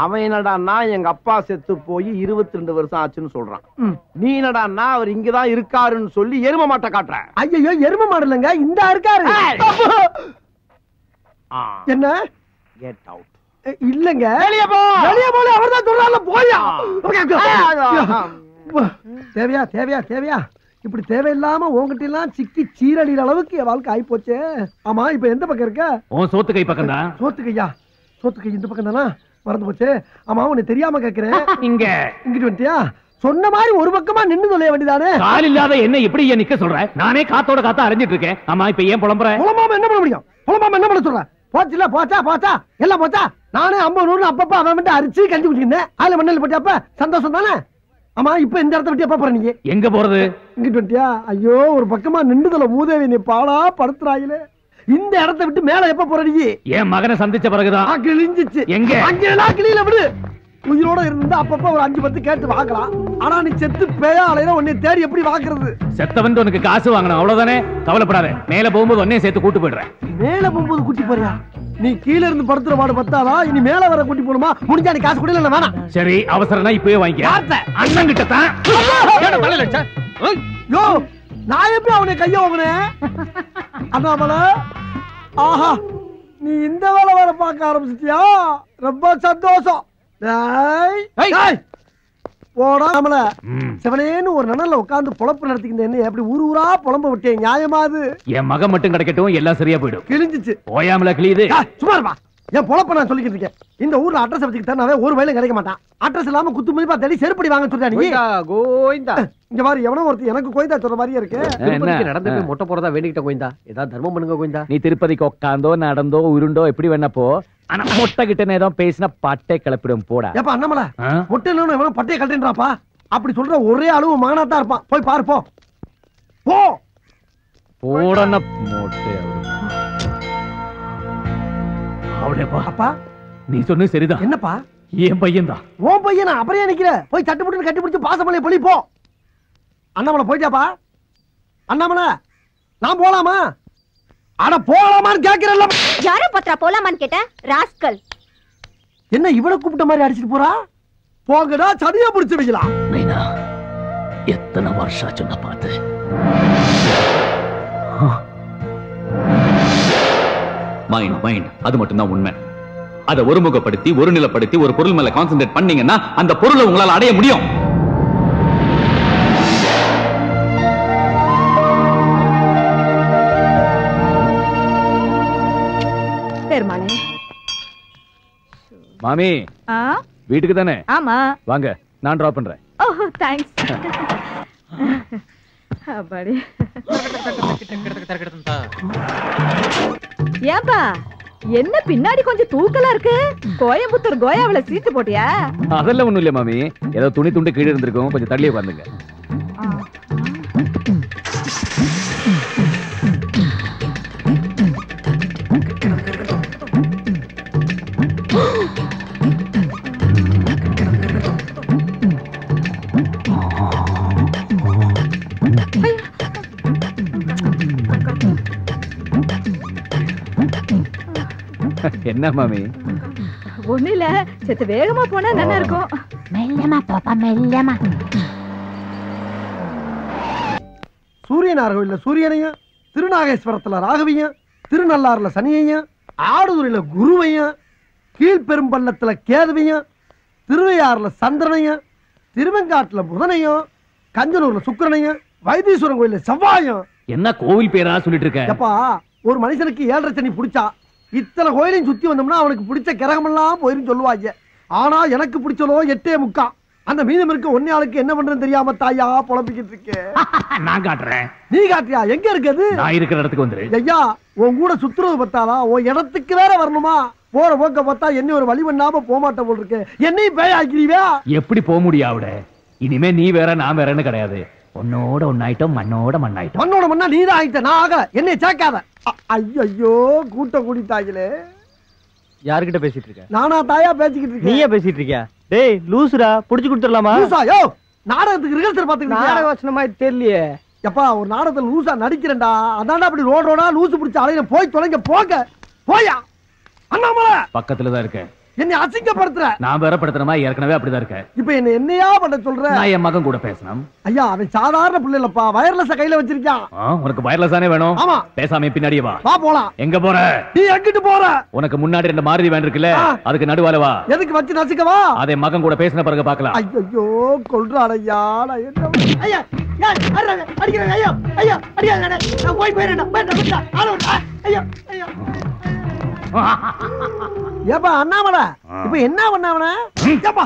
அவன் என்னடான்னா எங்க அப்பா செத்து போய் 22 வருஷம் ஆச்சுன்னு சொல்றான். நீ என்னடான்னா அவர் இங்கதான் இருக்காருன்னு சொல்லி எரும மாட்டை காட்டுற. ஐயோ, எரும மாடு இல்லைங்க, இந்த இருக்காரு. என்ன? Get out. இல்லங்க, வெளிய போ. வெளிய போல அவர்தான் சொல்றாருல, போயா. தேவையா தேவையா தேவையா? இப்படி தேவையில்லாம உங்ககிட்ட எல்லாம் சிக்கி சீரழிற அளவுக்கு என் வாழ்க்கை ஆயி போச்சு. ஆமா, இப்ப எந்த பக்கம் இருக்க? உன் சோத்து கை பக்கம் தான். சோத்து கையா? சோத்து கை இந்த பக்கம் தானா? மறந்து போச்சு. ஆமா, உன்னை தெரியாம கேக்குறேன். இங்க இங்கிட்டு வந்துட்டியா? சொன்ன மாதிரி ஒரு பக்கமா நின்னு சொல்ல வேண்டியதானே? கால் இல்லாத என்ன இப்படி நிக்க சொல்ற? நானே காத்தோட காத்தா அரைஞ்சிட்டு இருக்கேன். ஆமா, இப்ப ஏன் புலம்புற? புலம்பாம என்ன பண்ண முடியும்? புலம்பாம என்ன பண்ண சொல்ற? போச்சுல, போச்சா போச்சா எல்லாம் போச்சா? நானே 50 100 அப்பப்ப அவன் மட்டும் அரிச்சு கஞ்சி குடிச்சிருந்தேன். அதுல மண்ணல் போட்டியாப்ப சந்தோஷம் தானே? ஆமா, இப்ப இந்த இடத்த விட்டு எப்ப போற நீங்க? எங்க போறது? இங்கிட்டு வந்துட்டியா? ஐயோ, ஒரு பக்கமா நின்றுதல மூதேவி நீ பாடா படுத்துறாயிலே. இந்த இடத்த விட்டு மேல எப்ப போற நீ? என் மகனை சந்திச்ச பிறகுதான். கிழிஞ்சிச்சு. எங்க? அங்கெல்லாம் கிளியில விடு. உயிரோட இருந்தா அப்பப்ப ஒரு 5 10 கேட்டு வாங்கலாம். ஆனா நீ செத்து பேயா அலையில உன்னை தேடி எப்படி வாக்குறது? செத்தவன் உனக்கு காசு வாங்கணும், அவ்வளவுதானே? கவலைப்படாத, மேல போகும்போது உன்னையும் சேர்த்து கூட்டு போயிடுறேன். மேல போகும்போது கூட்டி போறியா? நீ கீழ இருந்து படுத்துற பாடு பத்தாதா? இனி மேல வர கூட்டி போணுமா? முடிஞ்சா நீ காசு கூட இல்ல வேணாம். சரி, அவசரம்னா இப்பவே வாங்கிக்க. அண்ணன் கிட்ட தான். யோ, நான் எப்படி அவனை கைய வாங்கினேன்? அண்ணாமலை, ஆஹா, நீ இந்த வேலை வேற பார்க்க ஆரம்பிச்சிட்டியா? ரொம்ப சந்தோஷம். போடா நம்மள சிவனேன்னு ஒரு நனல்ல உட்கார்ந்து பொழப்பு நடத்திக்கிட்டு என்ன எப்படி ஊர் ஊரா புலம்ப விட்டேன்? நியாயமா அது? என் மகன் மட்டும் கிடைக்கட்டும், எல்லாம் சரியா போயிடும். கிழிஞ்சிச்சு. ஓயாமல கிளியுது. சும்மா இருப்பா. என் பொழப்ப நான் சொல்லிக்கிட்டு இருக்கேன். இந்த ஊர்ல அட்ரஸ் வச்சுக்கிட்டு தரனாவே ஒரு வயலும் கிடைக்க மாட்டான். அட்ரஸ் இல்லாம குத்து மதிப்பா தேடி செருப்படி வாங்க சொல்றா நீ. கோயிந்தா, இங்க பாரு, எவனோ ஒருத்தர் எனக்கு கோயிந்தா சொல்ற மாதிரியே இருக்கு. திருப்பதிக்கு நடந்து போய் மொட்டை போறதா வேண்டிக்கிட்ட கோயிந்தா, ஏதாவது தர்மம் பண்ணுங்க கோயிந்தா. நீ திருப்பதிக்கு உட்காந்தோ நடந்தோ உருண்டோ எப்படி வேணப்போ, ஆனா மொட்டை கிட்ட ஏதோ பேசினா பட்டை கிளப்பிடும். போடா. ஏப்பா அண்ணாமலை, மொட்டை இல்லைன்னு எவனோ பட்டையை கழட்டுறாப்பா. அப்படி சொல்ற ஒரே அளவு மகனாத்தான் இருப்பான். போய் பாரு, போ போ. போடன மொட்டை அவளேப்பா. அப்பா, நீ சொன்னது சரிதான். என்னப்பா? என் பையன் தான். உன் பையனா? அப்புறம் ஏன் நிக்கிற? போய் தட்டு போட்டு கட்டி பிடிச்சு பாசமலையை பொழி போ. அண்ணாமலை போயிட்டாப்பா? அண்ணாமலை, நான் போலாமா? அட போலாமான்னு கேக்குறல்ல. யார பத்ரா போலாமான்னு கேட்ட ராஸ்கல். என்ன இவளை கூப்பிட்ட மாதிரி அடிச்சிட்டு போறா? போங்கடா, சதியா பிடிச்சு வைக்கலாம். நைனா, எத்தனை வருஷம் சொன்ன பார்த்து. மைண்ட் அது மட்டும்தான் உண்மை. அதை ஒருமுகப்படுத்தி ஒரு நிலைப்படுத்தி ஒரு பொருள் மேல கான்சென்ட்ரேட் பண்ணீங்கன்னா அந்த பொருளை உங்களால் அடைய முடியும். பெருமாளே. மாமி வீட்டுக்கு தானே? ஆமா வாங்க, நான் டிராப் பண்றேன். ஓஹோ தேங்க்ஸ். அப்பாடி. ஏப்பா என்ன பின்னாடி கொஞ்சம் தூக்கலா இருக்கு? கோயம்புத்தூர் கோயாவில சீட்டு போட்டியா? அதெல்லாம் ஒண்ணும் இல்ல மாமி, ஏதோ துணி துண்டு கீழே இருந்திருக்கும், கொஞ்சம் தள்ளியே உட்காந்துங்க. என்ன மாமி? ஒண்ணு இல்ல, செத்து வேகமா போனா நல்லா இருக்கும். மெல்லமா பாப்பா மெல்லமா. சூரியனார் கோயில்ல சூரியனையும், திருநாகேஸ்வரத்துல ராகவியும், திருநள்ளாறுல சனியையும், ஆடுதுறையில குருவையும், கீழ்பெரும்பள்ளத்துல கேதுவையும், திருவையாறுல சந்திரனையும், திருவெங்காட்டுல புதனையும், கஞ்சனூர்ல சுக்கிரனையும், வைத்தீஸ்வரன் கோயில்ல செவ்வாயும். என்ன கோவில் பேரா சொல்லிட்டு இருக்க? எப்பா ஒரு மனுஷனுக்கு 7.5 சனி பிடிச்சா இத்தனை கோயிலையும் சுத்தி வந்தோம்னா அவனுக்கு பிடிச்ச கிரகமெல்லாம் போயிருந்து சொல்லுவாங்க. ஆனா எனக்கு பிடிச்சதோ 8.75. அந்த மீதம் இருக்க ஒன்னே ஆளுக்கு என்ன பண்றேன்னு தெரியாம தாயா புலம்பிக்கிட்டு இருக்கேன். நான் காட்டுறேன். நீ காட்டியா? எங்க இருக்குது? நான் இருக்கிற இடத்துக்கு வந்துரு. ஐயா உன் கூட சுத்துறது பார்த்தாலா உன் இடத்துக்கு வேற வரணுமா? போற போக்க பார்த்தா என்ன ஒரு வழி பண்ணாம போமாட்ட போல் இருக்கு. என்னையும் பேய் ஆக்கிடுவியா? எப்படி போக முடியும் அவட? இனிமே நீ வேற நான் வேறன்னு கிடையாது. உன்னோட ஒன்னாயிட்டோம், மண்ணோட மண்ணாயிட்டோம். மண்ணோட மண்ணா நீதான் ஆயிட்ட, நான் ஆகல. என்னை சேர்க்காத. ஐயோ கூட்டம் கூடிட்டாங்களே. யார்கிட்ட பேசிட்டு இருக்க? நானா தாயா பேசிக்கிட்டு இருக்கேன். நீயே பேசிட்டு இருக்கியா? டேய் லூசுடா, புடிச்சு கொடுத்துடலாமா? லூசா? யோ நாடகத்துக்கு ரிஹர்சல் பாத்துக்கிட்டு நாடக வசனமா தெரியலையே. எப்பா ஒரு நாடகத்துல லூசா நடிக்கிறேன்டா. அதான்டா அப்படி ரோடா லூசு பிடிச்ச அலையில போய் தொலைங்க. போங்க போயா. அண்ணாமலை பக்கத்துல தான் இருக்கேன். என்னை அசிங்கப்படுத்துற. நான் வேற படுத்துறமா ஏற்கனவே அப்படிதான் இருக்கேன். இப்ப என்னையா பண்ண சொல்ற? நான் என் மகன் கூட பேசணும். ஐயா அவன் சாதாரண பிள்ளை இல்லப்பா, வயர்லெஸ் கையில வச்சிருக்கான். உனக்கு வயர்லெஸ் தானே வேணும்? ஆமா. பேசாம பின்னாடியே வா. வா போலாம். எங்க போற? நீ எங்கிட்டு போற? உனக்கு முன்னாடி 2 மாருதி வேன் இருக்குல்ல, அதுக்கு நடுவால வா. எதுக்கு வச்சு நசுக்கவா? அதை மகன் கூட பேசின பிறகு பார்க்கலாம். ஐயோ கொல்றாடையா. நான் என்ன ஐயா அடிக்கிறேன். ஐயா ஐயா அடிக்காத. நான் போய் போயிடுறேன். ஐயா ஐயா ஏப்பா அண்ணாமலை இப்ப என்ன பண்ணாவன? ஏப்பா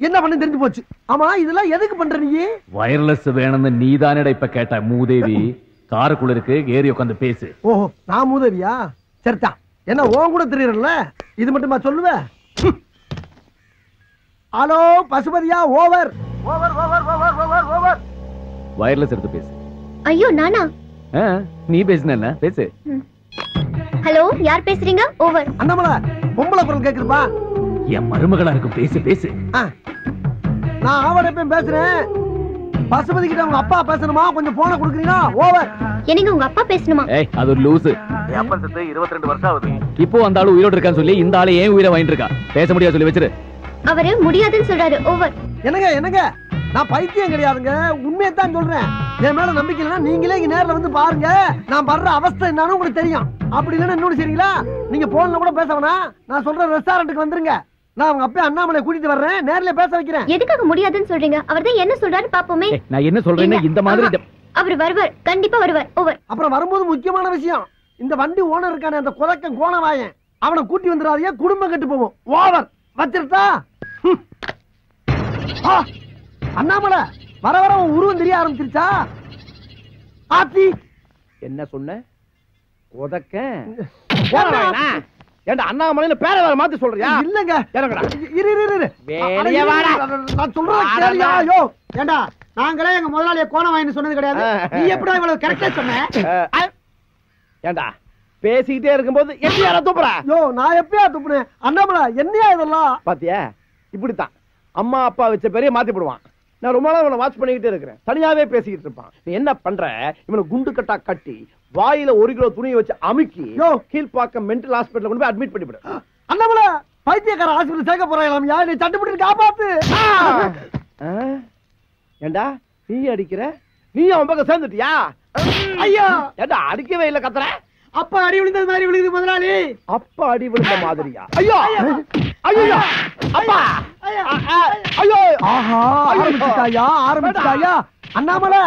என்ன பண்ண தெரிஞ்சு போச்சு. ஆமா இதெல்லாம் எதுக்கு பண்ற நீ? வயர்லெஸ் வேணும்னு நீதானடா இப்ப கேட்ட. மூதேவி காருக்குள்ள இருக்கு, ஏறி உட்காந்து பேசு. ஓஹோ நான் மூதேவியா? சரிதா. என்ன ஓன் கூட தெரியறல, இது மட்டுமா சொல்லுவ? ஹலோ பசுபதியா? Over over over over over over. Wireless எடுத்து பேசு. ஐயோ நானா? நீ பேசுன பேசு. ஹலோ யார் பேசுறீங்க? ஓவர். அண்ணாமலை பொம்பளை குரல் கேக்குதுப்பா. என் மருமகளா இருக்கும், பேசு பேசு. நான் அவட பேசுறேன். பசுபதி கிட்ட உங்க அப்பா பேசணுமா? கொஞ்சம் போன கொடுக்குறீங்களா? ஓவர். என்னங்க உங்க அப்பா பேசணுமா? ஏய் அது ஒரு லூசு. அப்பா செத்து 22 வருஷம் ஆகுது. இப்போ அந்த ஆளு உயிரோட இருக்கான்னு சொல்லி இந்த ஆளு ஏன் உயிரை வாங்கிட்டு இருக்கா? பேச முடியாது சொல்லி வச்சிரு. அவரு முடியாதுன்னு சொல்றாரு. ஓவர். என்னங்க என்னங்க நான் பைத்தியம் கிடையாதுங்க, உண்மையத்தான் சொல்றேன். என் மேல நம்பிக்கை இல்லைன்னா நீங்களே இங்க நேர்ல வந்து பாருங்க. நான் படுற அவஸ்தை என்னன்னு உங்களுக்கு தெரியும். அப்படி இல்லைன்னா இன்னொன்னு சரிங்களா, நீங்க போன்ல கூட பேச வேணாம். நான் சொல்ற ரெஸ்டாரண்ட்டுக்கு வந்துருங்க. நான் அவங்க அப்பா அண்ணாமலை கூட்டிட்டு வர்றேன், நேர்ல பேச வைக்கிறேன். எதுக்காக முடியாதுன்னு சொல்றீங்க? அவர்தான் என்ன சொல்றாரு பாப்போமே. நான் என்ன சொல்றேன்னா இந்த மாதிரி அவர் வருவார், கண்டிப்பா வருவார். ஓவர். அப்புறம் வரும்போது முக்கியமான விஷயம், இந்த வண்டி ஓனர் இருக்கானே அந்த குலக்கன் கோணவாயன், அவனை கூட்டி வந்துடாதீங்க, குடும்பம் கெட்டு போவோம். ஓவர். வச்சிருட்டா? அண்ணாமலை வர வர உன் உருவம் தெரிய ஆரம்பிச்சிருச்சா? ஆத்தி என்ன சொன்ன? உதக்க ஏண்டா அண்ணாமலையில பேரை வேற மாத்தி சொல்றியா? இல்லங்க இறங்கடா. இரு இரு இரு வெளிய வாடா. நான் சொல்றத கேளியா? யோ ஏண்டா நாங்களே எங்க முதலாளிய கோணவாயின்னு சொன்னது கிடையாது. நீ எப்படா இவ்வளவு கரெக்ட்டா சொன்ன? ஏண்டா பேசிக்கிட்டே இருக்கும்போது எப்படி யாரா துப்புற? யோ நான் எப்பயா துப்புனேன்? அண்ணாமலை என்னையா இதெல்லாம்? பாத்தியா இப்படித்தான் அம்மா அப்பா வச்ச பெரிய மாத்தி போடுவான். நான் ரொம்ப நாள் இவனை வாட்ச் பண்ணிக்கிட்டே இருக்கிறேன். தனியாவே பேசிக்கிட்டு இருப்பான். நீ என்ன பண்ற? இவனை குண்டு கட்டா கட்டி வாயில 1 கிலோ துணியை வச்சு அமுக்கி கீழ்பாக்கம் மென்டல் ஹாஸ்பிடல்ல கொண்டு போய் அட்மிட் பண்ணி விடு. அண்ணாமலை பைத்தியக்கார ஹாஸ்பிடல் சேர்க்க போறாங்களாம். யார் நீ தட்டுப்பட்டு காப்பாத்து. ஏண்டா நீ அடிக்கிற, நீ அவன் பக்கம் சேர்ந்துட்டியா? ஐயா ஏண்டா அடிக்கவே இல்ல கத்துற? அப்பா அடி விழுந்தது மாதிரி விழுகுது முதலாளி. அப்பா அடி விழுந்த மாதிரியா? ஐயோ ஐயோ அப்பா ஐயோ. ஆஹா ஆரம்பிச்சுட்டாயா அண்ணாமலை.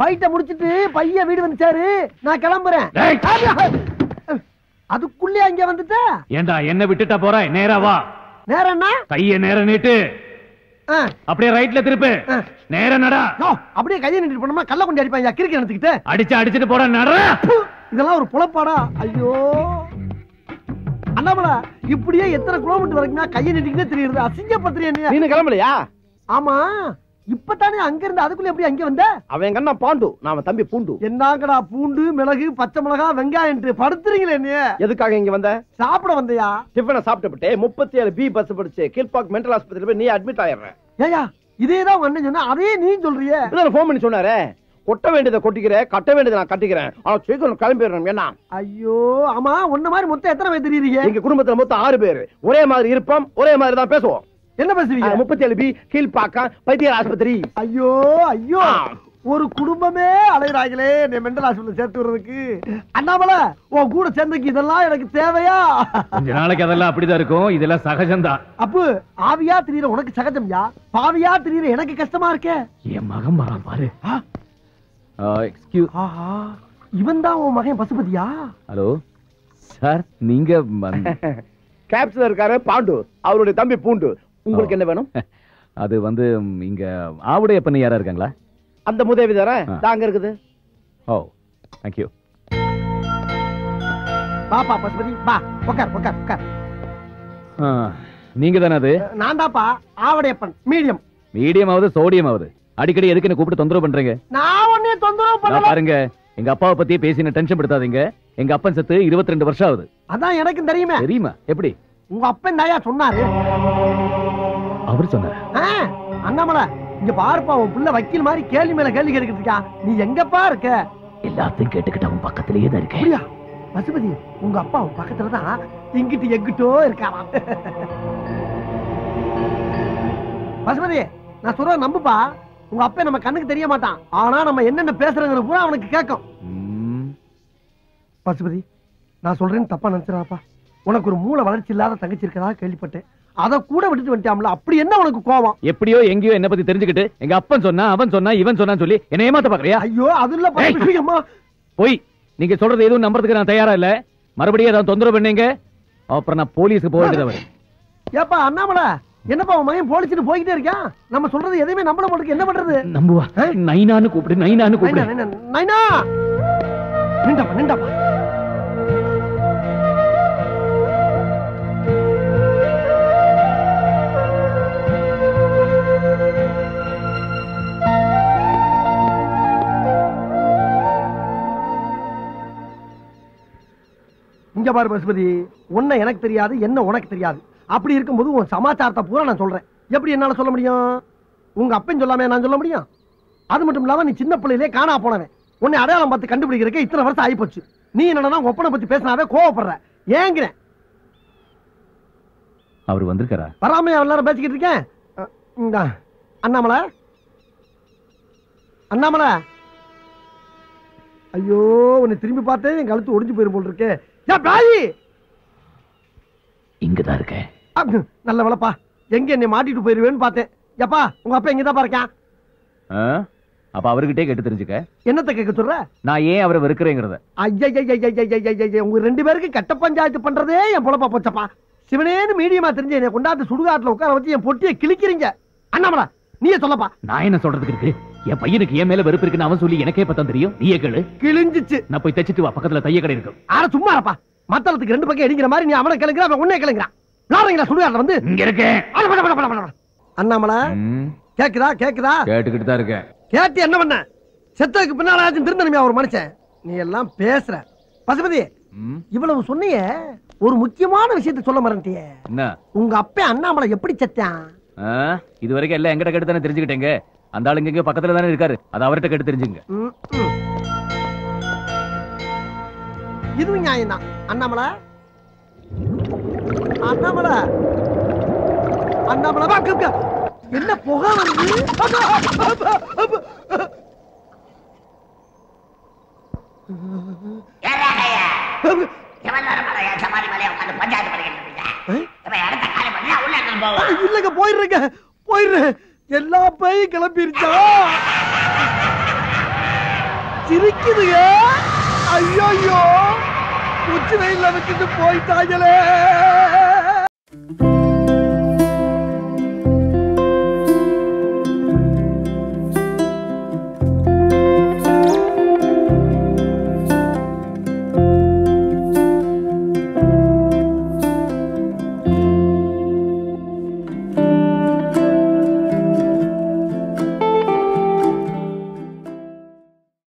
பைட்ட முடிச்சிட்டு பையன் வீடு வந்துச்சாரு, நான் கிளம்புறேன். அதுக்குள்ளே அங்க வந்துட்ட. ஏண்டா என்ன விட்டுட்டா போற? நேரா வா. நேரம்னா கைய நேர நீட்டு, அப்படியே ரைட்ல திருப்பு, நேர நடா. அப்படியே கையை நீட்டு போனோமா கல்ல கொண்டு அடிப்பாங்க கிறுக்கி எடுத்துக்கிட்டு. அடிச்சுட்டு போற நட. இதெல்லாம் ஒரு புலப்பாடா? ஐயோ அண்ணாமலை, இப்படியே எத்தனை கிலோமீட்டர் வரைக்கும் கையை நீட்டிக்கிட்டே தெரியுது. அசிங்கப்படுத்துறியா? நீ கிளம்பலையா? ஆமா, இப்பதானே அங்க இருந்து. அதுக்குள்ள எப்படி அங்க வந்த? அவன் கண்ணா பாண்டு, நாம தம்பி பூண்டு. என்னங்கடா பூண்டு, மிளகு, பச்சை மிளகா, வெங்காயம் படுத்துறீங்களே? நீ எதுக்காக இங்க வந்த? சாப்பிட வந்தியா? டிஃபனை சாப்பிட்டு 37B பஸ் படிச்சு கீழ்பாக் மென்டல் ஆஸ்பத்திரியில போய் நீ அட்மிட் ஆயிடுற. ஏயா இதேதான் அண்ணன் சொன்னா, அதே நீ சொல்றியே. போன் பண்ணி சொன்னாரே, கொட்ட வேண்டியதை கொட்டிக்கிறேன், கட்ட வேண்டியதை நான் கட்டிக்கிறேன், ஆனா சீக்கிரம் கிளம்பிடுறேன். என்ன? ஐயோ ஆமா, உன்ன மாதிரி மொத்தம் எத்தனை பேர் தெரியுறீங்க? எங்க குடும்பத்துல மொத்தம் 6 பேர். ஒரே மாதிரி இருப்போம், ஒரே மாதிரி தான் பேசுவோம். என்ன பேசுவீங்க? 37B கீழ்பாக்கம் பைத்தியர் ஆஸ்பத்திரி. ஐயோ ஐயோ, ஒரு குடும்பமே அலைகிறாங்களே நீ மெண்டல் ஹாஸ்பிட்டல் சேர்த்து விடுறதுக்கு. அண்ணாமலை, உன் கூட சேர்ந்துக்கு இதெல்லாம் எனக்கு தேவையா? கொஞ்ச நாளைக்கு அதெல்லாம் அப்படிதான் இருக்கும், இதெல்லாம் சகஜம்தான். அப்பு, ஆவியா திரியற உனக்கு சகஜம்யா, பாவியா திரியற எனக்கு கஷ்டமா இருக்கே. என் மகன் வரான் பாரு. இவன் தான் உன் மகன் பசுபதியா? ஹலோ சார், நீங்க கேப்ஸ்ல இருக்காரு பாண்டு, அவருடைய தம்பி பூண்டு. உங்களுக்கு என்ன வேணும்? அது வந்து இங்க ஆவுடைய பண்ணி யாரா இருக்காங்களா? அந்த முதவி தானே தாங்க இருக்குது. ஓ தேங்க் யூ. பாப்பா பசுபதி பா, உட்கார் உட்கார் உட்கார். நீங்க தானே அது? நான் தான்ப்பா ஆவடையப்பன். மீடியம். மீடியம் ஆகுது சோடியம் ஆகுது. அடிக்கடி எதுக்கு என்ன கூப்பிட்டு தொந்தரவு பண்றீங்க? நான் ஒண்ணே தொந்தரவு பண்ணல. பாருங்க, எங்க அப்பாவை பத்தி பேசி டென்ஷன் படுத்தாதீங்க. எங்க அப்பன் செத்து 22 வருஷம் ஆகுது. அதான் எனக்கும் தெரியுமே. தெரியுமா? எப்படி? உங்க அப்பன் தாயா சொன்னாரு. அவர் சொன்னாரு? அண்ணாமலை, இங்க பாருப்பா, உன் புள்ள வக்கீல் மாதிரி கேள்வி மேல கேள்வி கேட்டுக்கிட்டு இருக்கா. நீ எங்கப்பா இருக்க? எல்லாத்தையும் கேட்டுக்கிட்டு அவன் பக்கத்திலேயே தான் இருக்கேன். பசுபதி, உங்க அப்பா உன் பக்கத்துலதான் இங்கிட்டு எங்கிட்டோ இருக்காராம். பசுபதி, நான் சொல்ற நம்புப்பா. உங்க அப்பா நம்ம கண்ணுக்கு தெரிய மாட்டான், ஆனா நம்ம என்னென்ன பேசுறங்கிற பூரா அவனுக்கு கேட்கும். பசுபதி, நான் சொல்றேன்னு தப்பா நினைச்சிடாப்பா. உனக்கு ஒரு மூளை வளர்ச்சி இல்லாத தங்கச்சி இருக்கதா கேள்விப்பட்டேன். அத கூட விட்டுட்டு வந்துட்டாம்ல, அப்படி என்ன உனக்கு கோவம்? எப்படியோ எங்கேயோ என்ன பத்தி தெரிஞ்சுக்கிட்டு எங்க அப்பன் சொன்னா, அவன் சொன்னா, இவன் சொன்னான்னு சொல்லி என்ன ஏமாத்த பாக்குறியா? ஐயோ அது இல்ல போய் நீங்க சொல்றது எதுவும் நம்புறதுக்கு நான் தயாரா இல்ல. மறுபடியும் ஏதாவது தொந்தரவு பண்ணீங்க, அப்புறம் நான் போலீஸ்க்கு போக வேண்டியதா. ஏப்பா அண்ணாமலை, என்னப்பா உன் மகன் போலீஸ்னு போய்கிட்டே இருக்கான். நம்ம சொல்றது எதையுமே நம்பல மாட்டேங்குது. என்ன பண்றது? நம்புவா. நைனான்னு கூப்பிடு, நைனான்னு கூப்பிடு. நைனா, நிண்டாப்பா நிண்டாப்பா. இங்க பாரு பசுபதி, உன்னை எனக்கு தெரியாது, என்ன உனக்கு தெரியாது. அப்படி இருக்கும்போது உன் சமாச்சாரத்தை பூரா நான் சொல்றேன். எப்படி என்னால சொல்ல முடியும்? உங்க அப்பன் சொல்லாம நான் சொல்ல முடியும்? அது மட்டும் இல்லாம நீ சின்ன பிள்ளையிலே காணா போனவன். உன்னை அடையாளம் பார்த்து கண்டுபிடிக்கிறதுக்கு இத்தனை வருஷம் ஆகி போச்சு. நீ என்னன்னா ஒப்பனை பத்தி பேசினாவே கோவப்படுற. ஏங்கிறேன். அவர் வந்திருக்காரா? வராம எல்லாரும் பேசிக்கிட்டு இருக்கேன். அண்ணாமலை, அண்ணாமலை, ஐயோ உன்னை திரும்பி பார்த்தேன், என் கழுத்து ஒடிஞ்சு போயிரும் போல் இருக்கே. இங்கதான் இருக்கேன். நல்ல வேலைப்பா, எங்க என்னை மாட்டிட்டு போயிருவேன்னு பார்த்தேன். எப்பா உங்க அப்பா எங்கதான் இருக்கேன்? அப்ப அவர்கிட்டே கேட்டு தெரிஞ்சுக்க. என்னத்தை கேட்க சொல்ற? நான் ஏன் அவரை வெறுக்கிறேங்கிறத. உங்க 2 பேருக்கு கட்ட பஞ்சாயத்து பண்றதே என் பொழப்பா போச்சப்பா. சிவனேன்னு மீடியமா தெரிஞ்சு என்னை கொண்டாந்து சுடுகாட்டுல உட்கார வச்சு என் பொட்டியை கிழிக்கிறீங்க. அண்ணாமலா நீயே சொல்லப்பா. நான் என்ன சொல்றதுக்கு இருக்கு? என் பையனுக்கு என் மேல வெறுப்பு இருக்குன்னு அவன் சொல்லி எனக்கே பத்தம் தெரியும். நீயே கேளு. கிழிஞ்சிச்சு. நான் போய் தச்சிட்டு வா, பக்கத்துல தைய கடை இருக்கும். ஆனா சும்மா இருப்பா. மத்தளத்துக்கு 2 பக்கம் அடிக்கிற மாதிரி நீ அவனை கிளங்குற, அவன் உன்னே கிளங்குறான். விளாடுறீங்களா சுடுகாட்டுல வந்து? இங்க இருக்கேன். அண்ணாமலா கேக்குதா? கேக்குதா? கேட்டுக்கிட்டு தான் இருக்கேன். கேட்டு என்ன பண்ண? செத்ததுக்கு பின்னால திருந்தனுமே ஒரு மனுஷன். நீ எல்லாம் பேசுற. பசுபதி, இவ்வளவு சொன்னிய, ஒரு முக்கியமான விஷயத்தை சொல்ல மறந்துட்டியே. என்ன? உங்க அப்பா அண்ணாமலை எப்படி செத்தான்? இது வரைக்கும் எல்லாம் எங்கிட்ட கேட்டு தானே தெரிஞ்சுக்கிட்டேங்க. அந்த ஆளுங்க இங்க பக்கத்துல தானே இருக்காரு, அது அவர்கிட்ட கேட்டு தெரிஞ்சுங்க. இதுவும் நியாயம் தான். அண்ணாமலை, அண்ணாமலை, அண்ணாமலை என்ன புகை வருது? இல்லங்க போயிடுறேங்க போயிடுறேன். எல்லா பேயும் கிளம்பிருச்சா? சிரிக்குதுங்க. ஐயோ உச்சி வெயில வச்சுட்டு போயிட்டாங்களே.